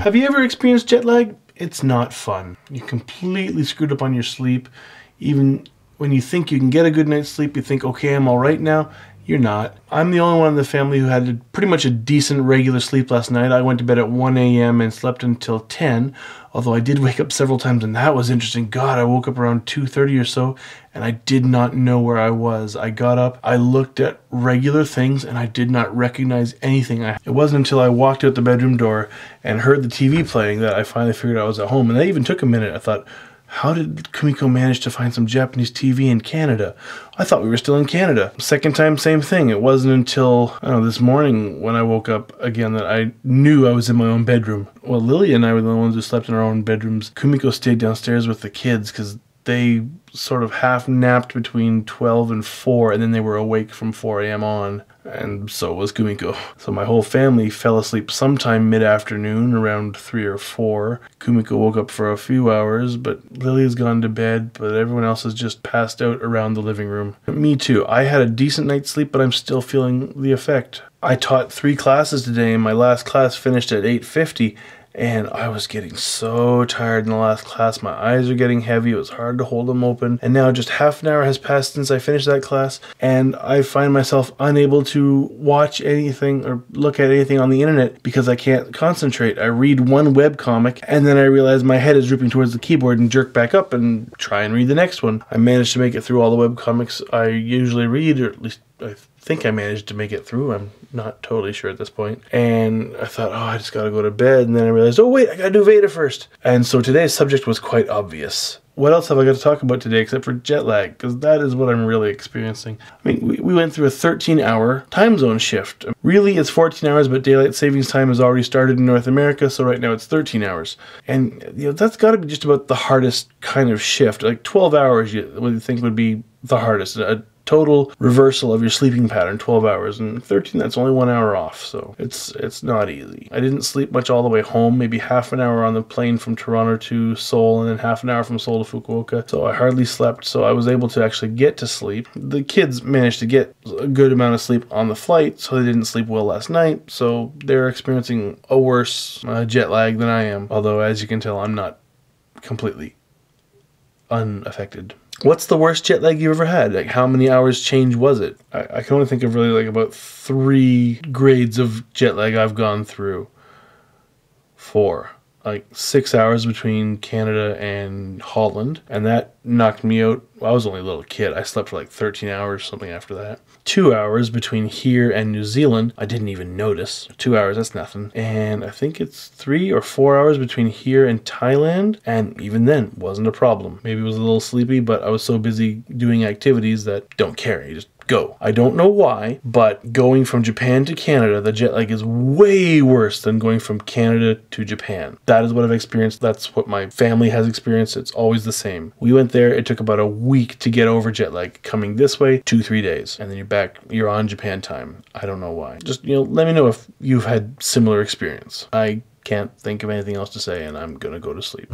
Have you ever experienced jet lag? It's not fun. You're completely screwed up on your sleep. Even when you think you can get a good night's sleep, you think, okay, I'm all right now. You're not. I'm the only one in the family who had pretty much a decent regular sleep last night. I went to bed at 1 a.m. and slept until 10, although I did wake up several times, and that was interesting. God, I woke up around 2:30 or so, and I did not know where I was. I got up, I looked at regular things, and I did not recognize anything. It wasn't until I walked out the bedroom door and heard the TV playing that I finally figured I was at home, and that even took a minute. I thought, how did Kumiko manage to find some Japanese TV in Canada? I thought we were still in Canada. Second time, same thing. It wasn't until, I don't know, this morning when I woke up again that I knew I was in my own bedroom. Well, Lily and I were the ones who slept in our own bedrooms. Kumiko stayed downstairs with the kids because they sort of half napped between 12 and 4, and then they were awake from 4 a.m. on, and so was Kumiko. So my whole family fell asleep sometime mid-afternoon, around 3 or 4. Kumiko woke up for a few hours, but Lily's gone to bed, but everyone else has just passed out around the living room. Me too. I had a decent night's sleep, but I'm still feeling the effect. I taught 3 classes today, and my last class finished at 8:50. And I was getting so tired in the last class. My eyes are getting heavy. It was hard to hold them open. And now just half an hour has passed since I finished that class, and I find myself unable to watch anything or look at anything on the internet because I can't concentrate. I read one webcomic, and then I realize my head is drooping towards the keyboard and jerk back up and try and read the next one. I managed to make it through all the webcomics I usually read, or at least I think I managed to make it through. I'm not totally sure at this point. And I thought, oh, I just gotta go to bed. And then I realized, oh wait, I gotta do VEDA first. And so today's subject was quite obvious. What else have I got to talk about today except for jet lag? Because that is what I'm really experiencing. I mean, we went through a 13-hour time zone shift. Really, it's 14 hours, but daylight savings time has already started in North America, so right now it's 13 hours. And that's got to be just about the hardest kind of shift. Like 12 hours, what you think would be the hardest. A total reversal of your sleeping pattern, 12 hours, and 13, that's only 1 hour off, so it's not easy. I didn't sleep much all the way home, maybe half an hour on the plane from Toronto to Seoul, and then half an hour from Seoul to Fukuoka, so I hardly slept, so I was able to actually get to sleep. The kids managed to get a good amount of sleep on the flight, so they didn't sleep well last night, so they're experiencing a worse jet lag than I am, although as you can tell, I'm not completely unaffected. What's the worst jet lag you ever had? Like, how many hours change was it? I can only think of really like about 3 grades of jet lag I've gone through. 4. Like 6 hours between Canada and Holland, and that knocked me out. Well, I was only a little kid. I slept for like 13 hours, something after that. 2 hours between here and New Zealand. I didn't even notice. 2 hours, that's nothing. And I think it's 3 or 4 hours between here and Thailand, and even then, wasn't a problem. Maybe it was a little sleepy, but I was so busy doing activities that don't care. You just go. I don't know why, but going from Japan to Canada, the jet lag is way worse than going from Canada to Japan. That is what I've experienced. That's what my family has experienced. It's always the same. We went there, it took about a week to get over jet lag. Coming this way, 2-3 days, and then you're on Japan time. I don't know why. Just, let me know if you've had similar experience. I can't think of anything else to say, and I'm gonna go to sleep.